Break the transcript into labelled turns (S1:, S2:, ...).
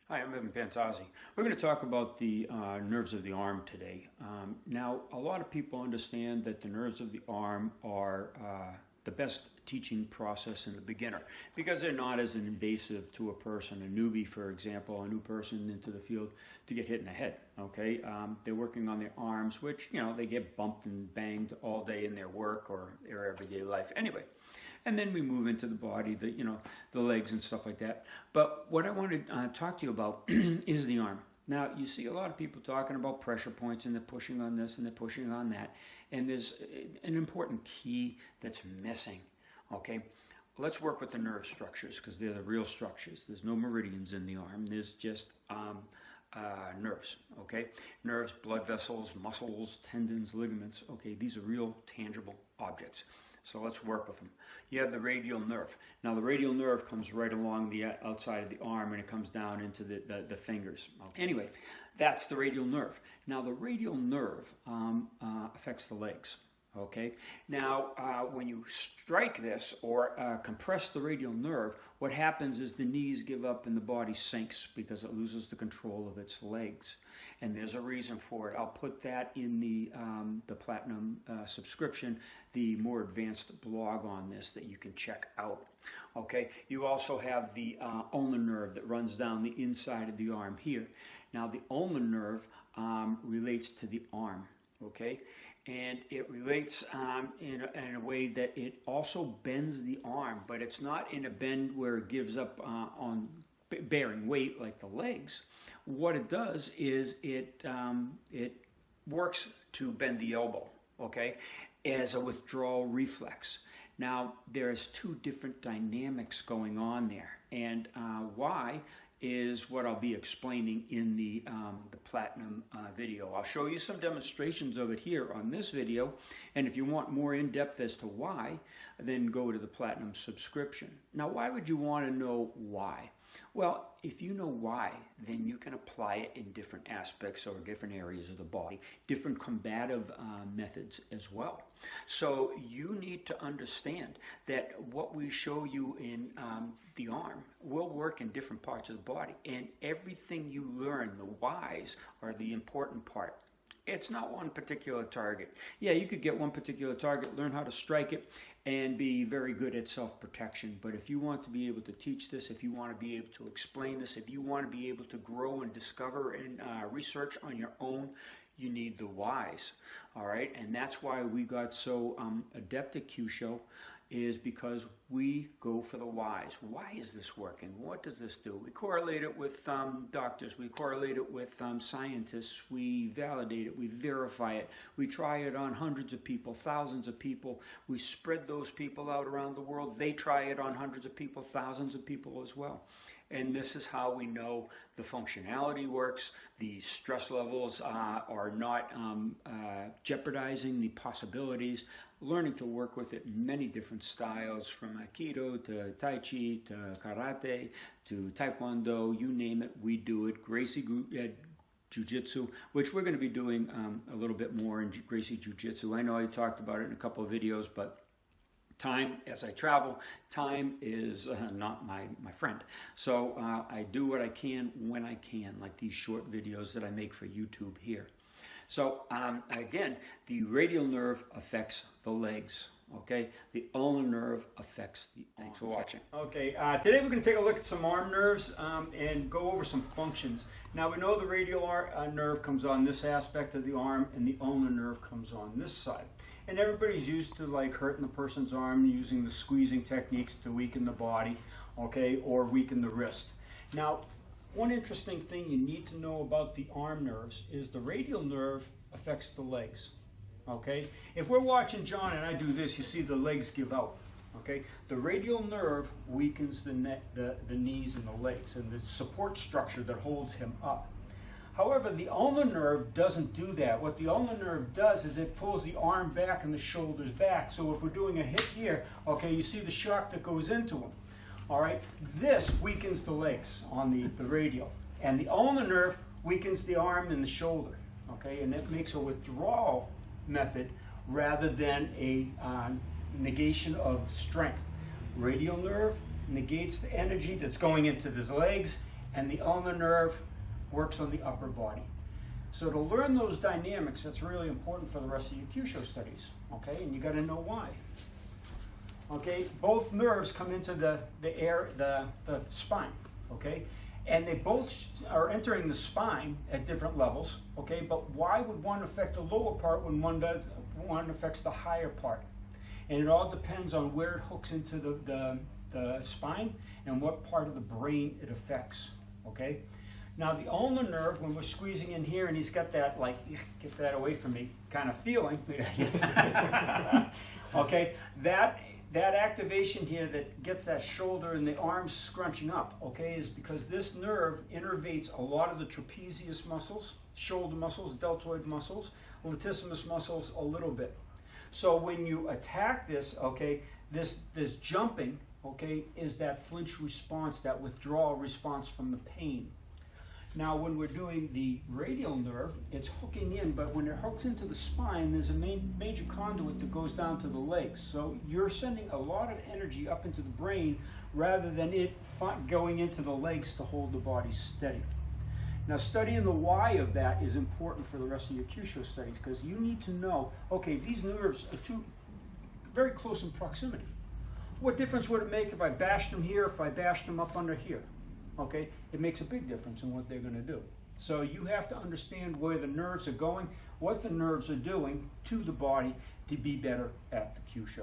S1: Hi, I'm Pantazi. We're going to talk about the nerves of the arm today. Now, a lot of people understand that the nerves of the arm are the best teaching process in the beginner because they're not as invasive to a person, a newbie, for example, a new person into the field to get hit in the head. Okay, they're working on their arms, which they get bumped and banged all day in their work or their everyday life. Anyway. And then we move into the body, the legs and stuff like that. But what I want to talk to you about is the arm. Now, you see a lot of people talking about pressure points, and they're pushing on this and they're pushing on that. And there's an important key that's missing, okay? Let's work with the nerve structures because they're the real structures. There's no meridians in the arm. There's just nerves, okay? Nerves, blood vessels, muscles, tendons, ligaments, okay? These are real, tangible objects. So let's work with them. You have the radial nerve. Now the radial nerve comes right along the outside of the arm and it comes down into the fingers. Okay. Anyway, that's the radial nerve. Now the radial nerve affects the legs. Okay. Now when you strike this or compress the radial nerve, what happens is the knees give up and the body sinks because it loses the control of its legs. And there's a reason for it. I'll put that in the Platinum subscription, the more advanced blog on this that you can check out. Okay, you also have the ulnar nerve that runs down the inside of the arm here. Now the ulnar nerve relates to the arm, okay? And it relates in a way that it also bends the arm, but it's not in a bend where it gives up on bearing weight like the legs. What it does is it works to bend the elbow, okay, as a withdrawal reflex. Now, there's two different dynamics going on there, and why is what I'll be explaining in the Platinum video. I'll show you some demonstrations of it here on this video, and if you want more in-depth as to why, then go to the Platinum subscription. Now, why would you want to know why? Well, if you know why, then you can apply it in different aspects or different areas of the body, different combative methods as well. So you need to understand that what we show you in the arm will work in different parts of the body, and everything you learn, the whys, are the important part. It's not one particular target. Yeah, you could get one particular target, learn how to strike it, and be very good at self-protection. But if you want to be able to teach this, if you want to be able to explain this, if you want to be able to grow and discover and research on your own, you need the whys. All right, and that's why we got so adept at Kyusho, is because we go for the whys. Why is this working? What does this do? We correlate it with doctors. We correlate it with scientists. We validate it. We verify it. We try it on hundreds of people, thousands of people. We spread those people out around the world. They try it on hundreds of people, thousands of people as well. And this is how we know the functionality works, the stress levels are not jeopardizing the possibilities, learning to work with it in many different styles, from Aikido to Tai Chi to Karate to Taekwondo, you name it, we do it. Gracie Jiu-Jitsu, which we're going to be doing a little bit more in Gracie Jiu-Jitsu. I know I talked about it in a couple of videos, but time, as I travel, time is not my friend. So I do what I can when I can, like these short videos that I make for YouTube here. So again, the radial nerve affects the legs, okay? The ulnar nerve affects the... Thanks for watching. Okay, today we're going to take a look at some arm nerves and go over some functions. Now we know the radial nerve comes on this aspect of the arm and the ulnar nerve comes on this side. And everybody's used to like hurting the person's arm using the squeezing techniques to weaken the body, okay, or weaken the wrist. Now, one interesting thing you need to know about the arm nerves is the radial nerve affects the legs, okay? If we're watching John and I do this, you see the legs give out, Okay, the radial nerve weakens the knees and the legs and the support structure that holds him up. However, the ulnar nerve doesn't do that. What the ulnar nerve does is it pulls the arm back and the shoulders back. So if we're doing a hit here, okay, you see the shock that goes into him. All right, this weakens the legs on the radial, and the ulnar nerve weakens the arm and the shoulder. Okay, and it makes a withdrawal method rather than a negation of strength. Radial nerve negates the energy that's going into the legs, and the ulnar nerve works on the upper body. So to learn those dynamics, that's really important for the rest of your Kyusho studies. Okay, and you got to know why. Okay, both nerves come into the spine. Okay, and they both are entering the spine at different levels. Okay, but why would one affect the lower part when one affects the higher part? And it all depends on where it hooks into the spine and what part of the brain it affects. Okay. Now the ulnar nerve, when we're squeezing in here, and he's got that like, get that away from me, kind of feeling. Okay, that activation here that gets that shoulder and the arms scrunching up, okay, is because this nerve innervates a lot of the trapezius muscles, shoulder muscles, deltoid muscles, latissimus muscles a little bit. So when you attack this, okay, this jumping, okay, is that flinch response, that withdrawal response from the pain. Now, when we're doing the radial nerve, it's hooking in, but when it hooks into the spine, there's a major conduit that goes down to the legs. So you're sending a lot of energy up into the brain rather than it going into the legs to hold the body steady. Now, studying the why of that is important for the rest of your Kyusho studies, because you need to know, okay, these nerves are very close in proximity. What difference would it make if I bashed them here, if I bashed them up under here? Okay, it makes a big difference in what they're going to do. So you have to understand where the nerves are going, what the nerves are doing to the body to be better at the Kyusho.